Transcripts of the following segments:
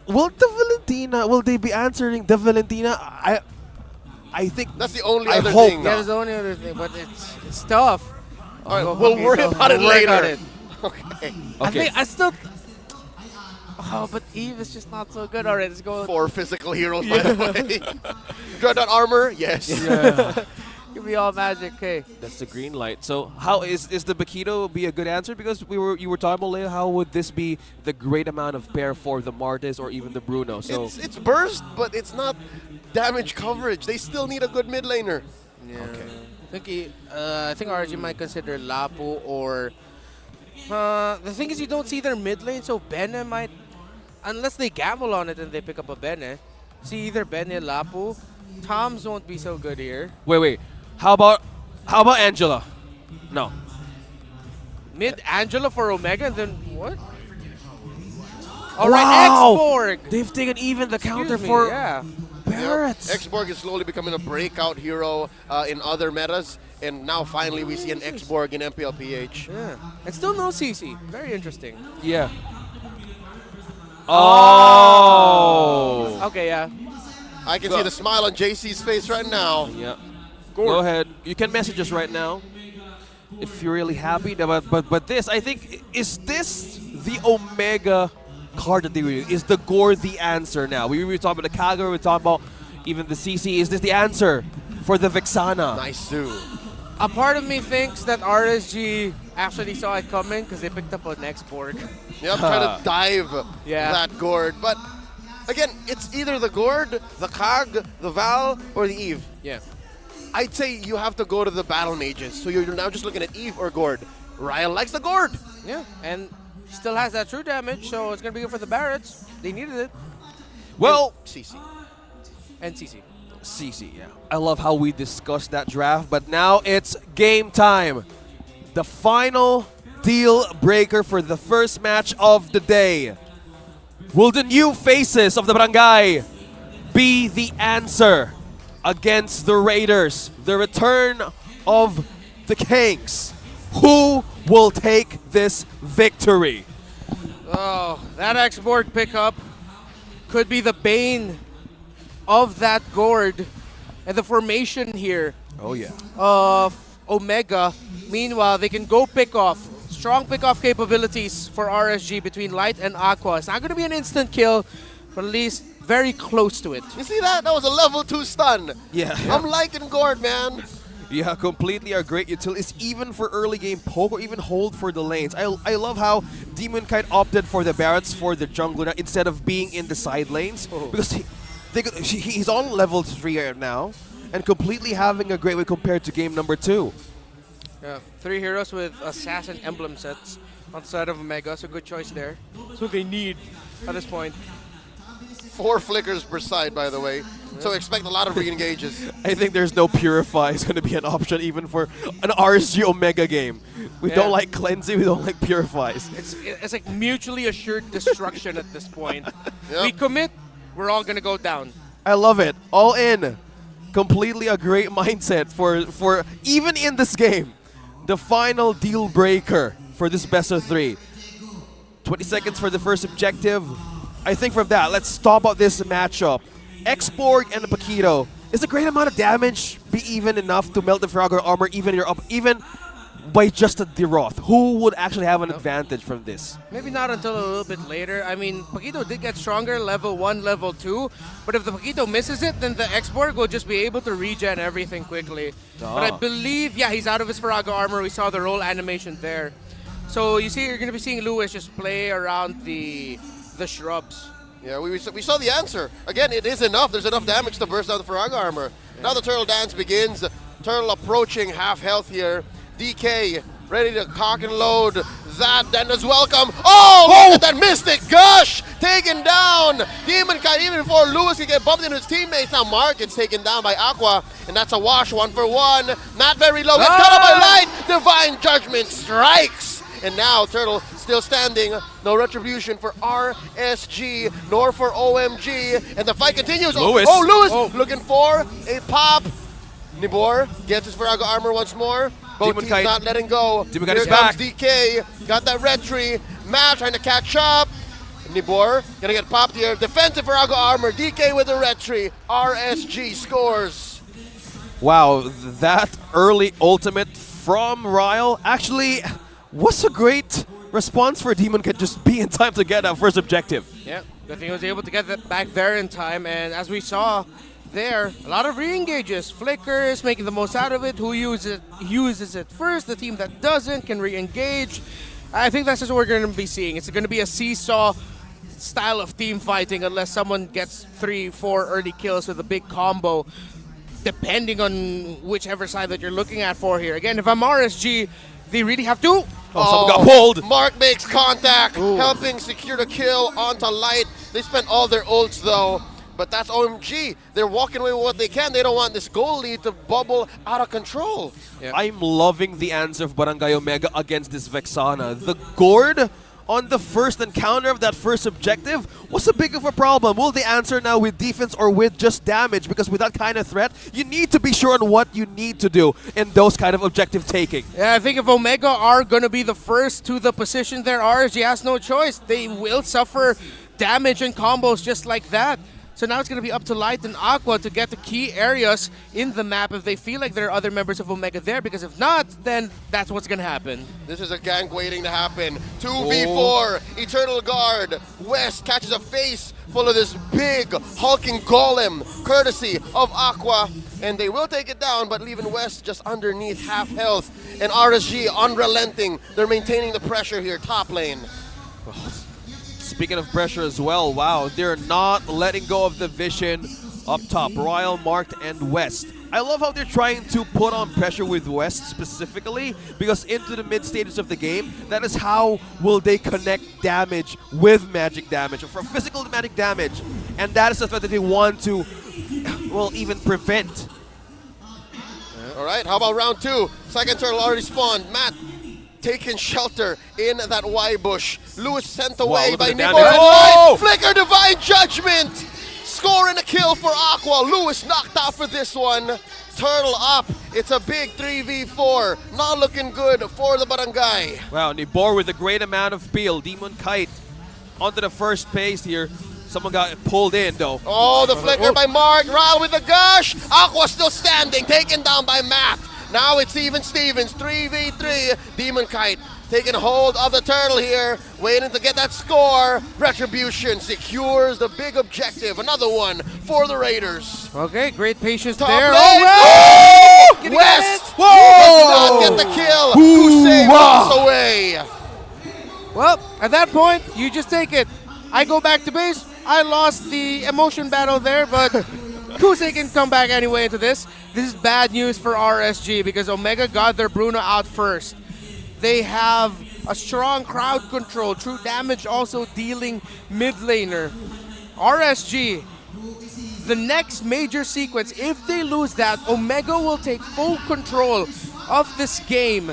Will they be answering the Valentina? I think that's the only I other hope thing. not. That's the only other thing, but it's tough. All right, we'll worry about it later. Okay. I still. Oh, but Eve is just not so good. All right, let's go. 4 physical heroes, by the way. Dreadnought armor, yes. Yeah. Give me all magic, okay. That's the green light. So how is the Bakito be a good answer? Because you were talking about, Leo, how would this be the great amount of pair for the Martes or even the Bruno? So it's burst, but it's not damage coverage. They still need a good mid laner. Yeah. Okay. I think RSG might consider Lapu or... the thing is, you don't see their mid lane, so Bene might... Unless they gamble on it and they pick up a Bene. See either Bene, Lapu. Toms won't be so good here. Wait. How about Angela? No. Mid Angela for Omega, and then what? All Wow! right, X-Borg. They've taken even the counter Excuse me, for yeah. Barretts. X-Borg is slowly becoming a breakout hero in other metas, and now finally we see an X-Borg in MPL PH. Yeah. And still no CC. Very interesting. Yeah. Oh. Okay, yeah. I can see the smile on JC's face right now. Yeah. Go ahead. You can message us right now if you're really happy. But this, I think, is this the Omega card that they were using? Is the Gore the answer now? We were talking about the Kagura, we were talking about even the CC. Is this the answer for the Vexana? Nice too. A part of me thinks that RSG actually saw it coming because they picked up an X-Borg. Yeah, I'm trying to dive Yeah. that Gourd. But again, it's either the Gourd, the Kag, the Val, or the Eve. Yeah. I'd say you have to go to the battle mages. So you're now just looking at Eve or Gourd. Ryan likes the Gourd. Yeah, and still has that true damage, so it's going to be good for the Barretts. They needed it. Well, CC. And CC. CC, yeah. I love how we discussed that draft, but now it's game time. The final deal breaker for the first match of the day. Will the new faces of the barangay be the answer against the Raiders? The return of the Kings. Who will take this victory? Oh, that X-Borg pickup could be the bane of that Gourd and the formation here Oh, yeah. of Omega. Meanwhile, they can go pick off. Strong pick-off capabilities for RSG between Light and Aqua. It's not going to be an instant kill, but at least very close to it. You see that? That was a level 2 stun. Yeah. I'm liking Gourd, man. Yeah, completely are great utilities, even for early game poke or even hold for the lanes. I love how demonkite opted for the Barretts for the jungler instead of being in the side lanes. Because he's on level 3 right now and completely having a great way compared to game number 2. Yeah, 3 heroes with assassin emblem sets on the side of Omega, so good choice there. So they need at this point. 4 flickers per side, by the way. So expect a lot of re-engages. I think there's no Purify is going to be an option even for an RSG Omega game. We don't like cleansing, we don't like Purifies. It's like mutually assured destruction at this point. Yep. We commit, we're all going to go down. I love it. All in. Completely a great mindset for even in this game. The final deal breaker for this best of 3. 20 seconds for the first objective. I think from that, let's stop out this matchup. X-Borg and the Paquito. Is a great amount of damage be even enough to melt the Frogger armor even by just a Deroth? Who would actually have an advantage from this? Maybe not until a little bit later. I mean, Paquito did get stronger, level 1, level 2. But if the Paquito misses it, then the X-Borg will just be able to regen everything quickly. But I believe, yeah, he's out of his Faraga armor. We saw the roll animation there. So you see, you're going to be seeing Lewis just play around the shrubs. Yeah, we saw the answer. Again, it is enough. There's enough damage to burst out the Faraga armor. Yeah. Now the Turtle dance begins. Turtle approaching half health here. DK ready to cock and load. That then is welcome. Oh, look at that Mystic Gush taken down. Demonkite even before Lewis can get bumped into his teammates. Now Mark gets taken down by Aqua, and that's a wash 1 for 1. Not very low. Gets cut up by Light. Divine Judgment strikes. And now Turtle still standing. No retribution for RSG nor for OMG. And the fight continues. Lewis. Lewis looking for a pop. Nibor gets his Faraga armor once more. Both teams not letting go. Demonkite Here is back. comes DK. Got that retry. Matt trying to catch up. Nibor gonna get popped here. Defensive for Aqua Armor. DK with the retry. RSG scores. Wow, that early ultimate from Ryle actually was a great response for demonkite, just be in time to get that first objective. Yeah, good thing he was able to get that back there in time, and as we saw there, a lot of re-engages, flickers, making the most out of it. Who uses it first? The team that doesn't can re-engage. I think that's just what we're going to be seeing. It's going to be a seesaw style of team fighting unless someone gets 3-4 early kills with a big combo, depending on whichever side that you're looking at for here. Again, if I'm RSG, they really have to. Someone got pulled. Mark makes contact, helping secure the kill onto Light. They spent all their ults though, but that's OMG. They're walking away with what they can. They don't want this goal lead to bubble out of control. Yeah. I'm loving the answer of Barangay Omega against this Vexana. The gourd on the first encounter of that first objective was a big of a problem. Will they answer now with defense or with just damage? Because with that kind of threat, you need to be sure on what you need to do in those kind of objective taking. Yeah, I think if Omega are going to be the first to the position there, RSG has no choice. They will suffer damage and combos just like that. So now it's going to be up to Light and Aqua to get the key areas in the map if they feel like there are other members of Omega there, because if not, then that's what's going to happen. This is a gank waiting to happen. 2v4, Eternal Guard. West catches a face full of this big hulking golem, courtesy of Aqua. And they will take it down, but leaving West just underneath half health. And RSG unrelenting. They're maintaining the pressure here, top lane. Speaking of pressure as well, wow, they're not letting go of the vision up top. Royal, Marked, and West. I love how they're trying to put on pressure with West specifically, because into the mid stages of the game, that is how will they connect damage with magic damage, or for physical magic damage. And that is the threat that they want to, well, even prevent. All right, how about round 2? Second turtle already spawned. Matt taking shelter in that Y bush. Lewis sent away look by at the Nibor. damage. Oh! Flicker Divine Judgment! Scoring a kill for Aqua. Lewis knocked out for this one. Turtle up. It's a big 3v4. Not looking good for the barangay. Wow, Nibor with a great amount of peel. Demonkite onto the first pace here. Someone got pulled in though. Oh, the flicker by Mark. Ryle with the gush. Aqua still standing, taken down by Matt. Now it's even Stevens, 3v3. Demonkite taking hold of the turtle here, waiting to get that score. Retribution secures the big objective. Another one for the Raiders. Okay, great patience Top there. lane. Oh, Oh! West! West Whoa! does not get the kill. Hussein walks away. Well, at that point, you just take it. I go back to base. I lost the emotion battle there, but Kusei can come back anyway into this. This is bad news for RSG because Omega got their Bruno out first. They have a strong crowd control, true damage also dealing mid laner. RSG, the next major sequence, if they lose that, Omega will take full control of this game.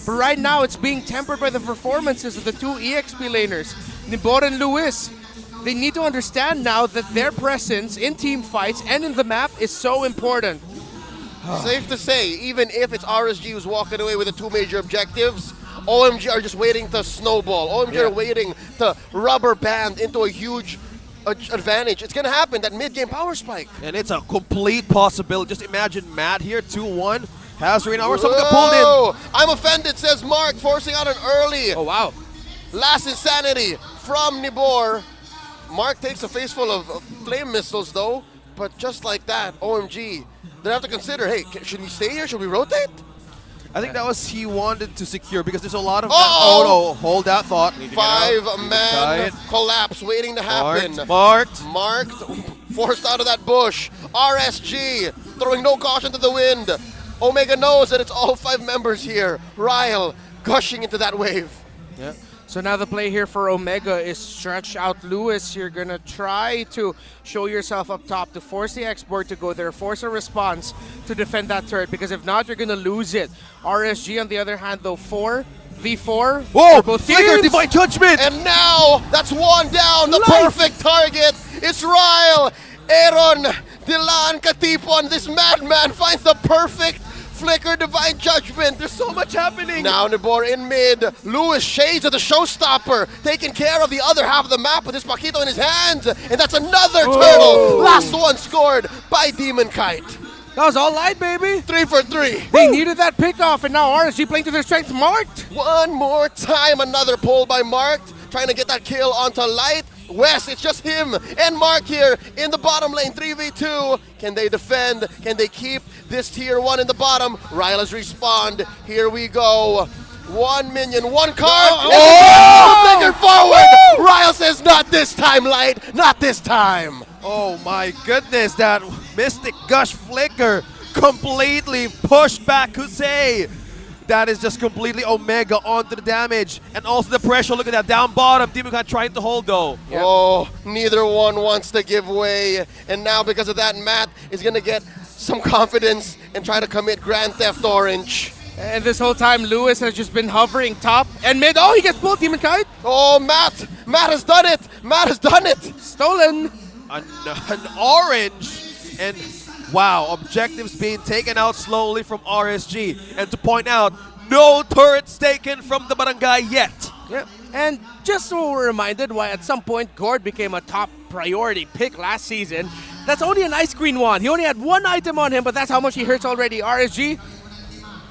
But right now, it's being tempered by the performances of the two EXP laners, Nibor and Luis. They need to understand now that their presence in team fights and in the map is so important. Safe to say, even if it's RSG who's walking away with the two major objectives, OMG are just waiting to snowball. OMG are waiting to rubber band into a huge advantage. It's going to happen, that mid-game power spike. And it's a complete possibility. Just imagine Matt here, 2-1. Has Reno or someone got pulled in. I'm offended, says Mark, forcing out an early. Oh, wow. Last insanity from Nibor. Mark takes a face full of flame missiles though, but just like that, OMG, they have to consider, hey, should we stay here? Should we rotate? I think that was he wanted to secure because there's a lot of... Uh-oh! Oh, no, hold that thought. 5-man collapse waiting to happen. Marked. Marked, forced out of that bush. RSG throwing no caution to the wind. Omega knows that it's all 5 members here. Ryle gushing into that wave. Yeah. So now the play here for Omega is stretch out Lewis. You're going to try to show yourself up top to force the export to go there, force a response to defend that turret, because if not, you're going to lose it. RSG, on the other hand, though, 4v4. Whoa! Both Flicker, teams. Divine Judgment! And now, that's one down. The perfect target. It's Ryle. Aaron Dilan Katipon, this madman, finds the perfect Flicker, Divine Judgment. There's so much happening. Now Nibor in mid. Lewis shades of the showstopper, taking care of the other half of the map with his Paquito in his hands. And that's another turtle. Last one scored by demonkite. That was all light, baby. 3 for 3. They needed that pickoff, and now RSG playing to their strength. Marked. One more time, another pull by Marked, trying to get that kill onto Light. West, it's just him and Mark here in the bottom lane, 3v2. Can they defend? Can they keep this tier 1 in the bottom? Rylas respawned. Here we go. 1 minion, 1 card. Flicker forward. Rylas says, not this time, Light. Not this time. Oh my goodness, that Mystic Gush Flicker completely pushed back Kusei. That is just completely Omega onto the damage. And also the pressure, look at that, down bottom. demonkite trying to hold though. Yep. Oh, neither one wants to give way. And now because of that, Matt is going to get some confidence and try to commit Grand Theft Orange. And this whole time, Lewis has just been hovering top and mid. Oh, he gets pulled, demonkite. Oh, Matt has done it. Matt has done it. Stolen. An orange, and wow, objectives being taken out slowly from RSG. And to point out, no turrets taken from the barangay yet. Yep. And just so we're reminded why at some point Gord became a top priority pick last season, that's only an ice green one. He only had 1 item on him, but that's how much he hurts already. RSG,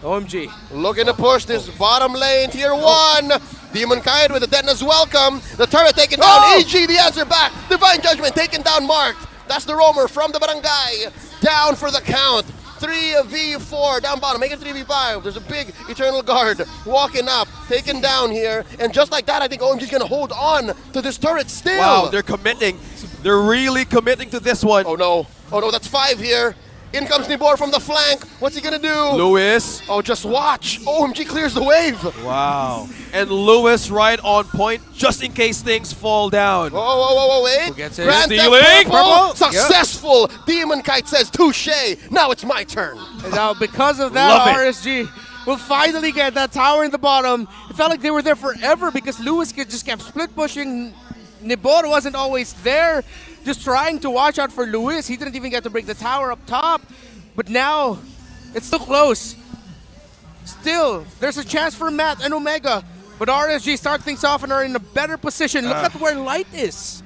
OMG. Looking to push this bottom lane, tier 1. demonkite with a detonus welcome. The turret taken down. EG, the answer back. Divine Judgment taken down, Marked. That's the roamer from the barangay. Down for the count. 3v4 down bottom. Make it 3v5. There's a big Eternal Guard walking up, taken down here. And just like that, I think OMG's going to hold on to this turret still. Wow, they're committing. They're really committing to this one. Oh no, that's 5 here. In comes Nibor from the flank. What's he gonna do? Lewis. Oh, just watch. OMG clears the wave. Wow. And Lewis right on point, just in case things fall down. Whoa, wait. Who gets it? Grand Theft Stealing. Purple. Successful. Demonkite says touche. Now it's my turn. And now because of Love that, it. RSG will finally get that tower in the bottom. It felt like they were there forever because Lewis just kept split pushing. Nibor wasn't always there, just trying to watch out for Lewis. He didn't even get to break the tower up top. But now, it's still close. Still, there's a chance for Matt and Omega. But RSG start things off and are in a better position. Look at where Light is.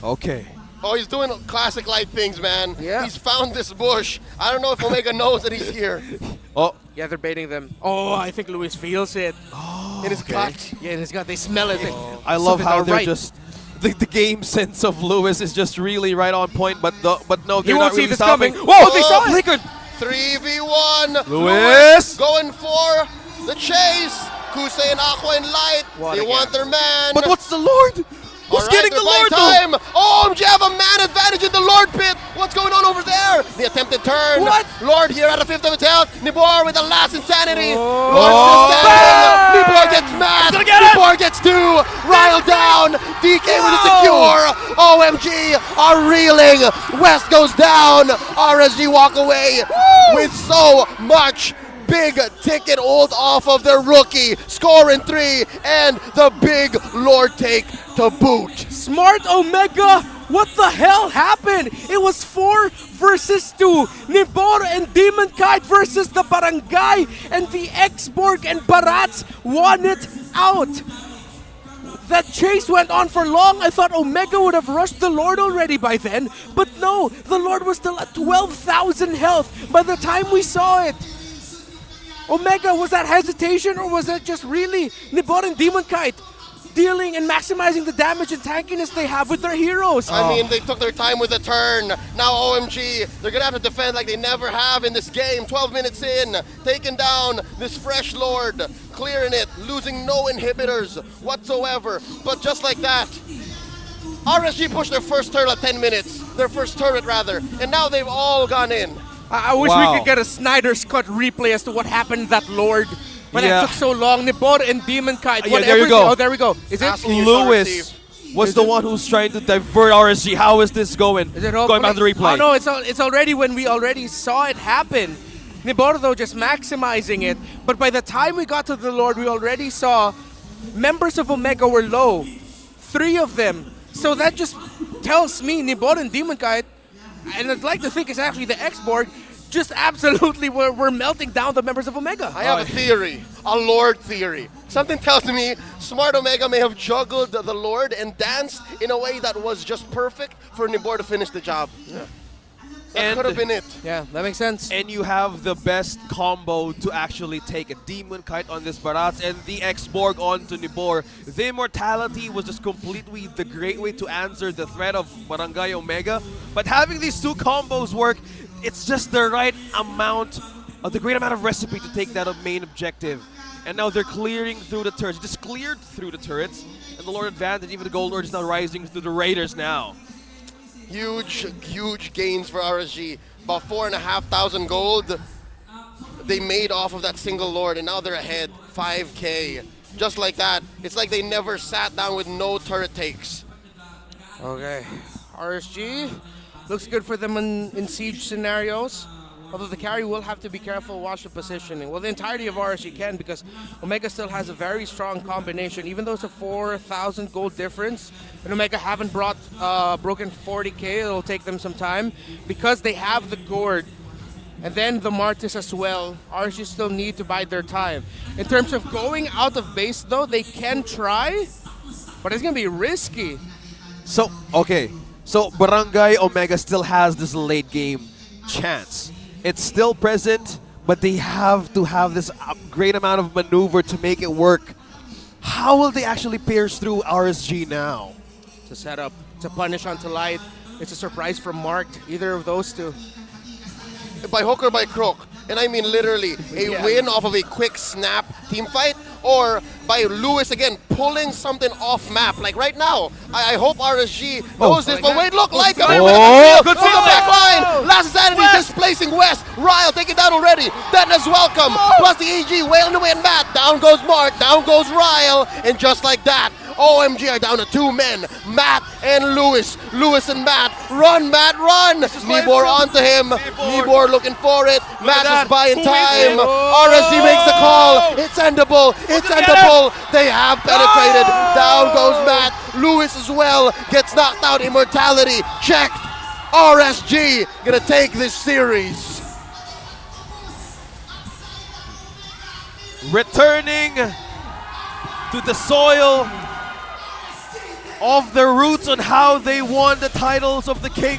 Okay. Oh, he's doing classic Light things, man. Yeah. He's found this bush. I don't know if Omega knows that he's here. Oh, Yeah, they're baiting them. Oh, I think Lewis feels it. In his gut. Yeah, in his gut, they smell it. I love Something's how not they're right. just the game sense of Lewis is just really right on point. But no, He they're won't not see really this stopping. coming. Whoa, they saw it. Flickered. 3v1. Lewis. Going for the chase. Kusei and Aqua and Light. What They again? want their man. But what's the Lord? Who's All right, getting the they're Lord buying though? time. Oh, OMG have a man advantage in the Lord pit. What's going on over there? The attempted turn. What? Lord here at a fifth of its health. Nibor with the last insanity. Oh. Lord's still standing. Nibor gets mad. He's gonna get it. Nibor gets 2. Rile down. DK with a secure. OMG are reeling. West goes down. RSG walk away with so much big ticket ult off of their rookie, scoring 3, and the big Lord take to boot. Smart Omega! What the hell happened? It was 4 versus 2. Nibor and demonkite versus the barangay, and the Xborg and Barats won it out. That chase went on for long. I thought Omega would have rushed the Lord already by then, but no, the Lord was still at 12,000 health by the time we saw it. Omega, was that hesitation or was that just really Nibor and demonkite dealing and maximizing the damage and tankiness they have with their heroes? I mean, they took their time with the turn. Now OMG, they're gonna have to defend like they never have in this game. 12 minutes in, taking down this fresh Lord, clearing it, losing no inhibitors whatsoever. But just like that, RSG pushed their first turret at 10 minutes. Their first turret rather, and now they've all gone in. I wish Wow. we could get a Snyder's Cut replay as to what happened to that Lord. But Yeah. it took so long. Nibor and demonkite. Yeah, there you go. Oh, there we go. Is it? Ask- Can you shall Lewis receive? was the one who's trying to divert RSG. How is this going? Is it all Going back to the replay. Oh no, it's already when we already saw it happen. Nibor though just maximizing it. But by the time we got to the Lord, we already saw members of Omega were low. 3 of them. So that just tells me Nibor and demonkite, and I'd like to think it's actually the Xborg, just absolutely we're melting down the members of Omega. I have a theory, a Lord theory. Something tells me Smart Omega may have juggled the Lord and danced in a way that was just perfect for Nibor to finish the job. Yeah. That could have been it. Yeah, that makes sense. And you have the best combo to actually take a Demon Kite on this Barats and the X-Borg onto Nibor. The Immortality was just completely the great way to answer the threat of Barangay Omega. But having these two combos work, it's just the right amount of the great amount of recipe to take that main objective. And now they're clearing through the turrets. Just cleared through the turrets. And the Lord advantage, even the Gold Lord is now rising through the Raiders now. Huge gains for RSG. About 4,500 gold they made off of that single Lord, and now they're ahead 5K. Just like that. It's like they never sat down with no turret takes. Okay, RSG looks good for them in siege scenarios. Although the carry will have to be careful, watch the positioning. Well, the entirety of RSG can, because Omega still has a very strong combination. Even though it's a 4,000 gold difference, and Omega haven't broken 40K, it'll take them some time. Because they have the Gourd, and then the Martis as well, RSG still need to bide their time. In terms of going out of base, though, they can try, but it's going to be risky. So, okay. So, Barangay Omega still has this late game chance. It's still present, but they have to have this great amount of maneuver to make it work. How will they actually pierce through RSG now? To set up, to punish onto Light. It's a surprise from Marked, either of those two. By hook or by crook, and I mean literally a win off of a quick snap team fight, or by Lewis again pulling something off map. Like right now, I hope RSG knows this, but wait, look, Light coming with a good from the back line. Last Sanity displacing West. Ryle taken down already. Deadness welcome. Plus the EG wailing away and Matt. Down goes Mark, down goes Ryle, and just like that, OMG are down to 2 men, Matt and Lewis. Lewis and Matt, run Matt, run! Nibor onto him, Nibor looking for it, Matt is buying time, RSG makes the call, it's endable, it's endable, they have penetrated, down goes Matt, Lewis as well, gets knocked out, Immortality, checked, RSG gonna take this series. Returning to the soil of their roots on how they won the titles of the King.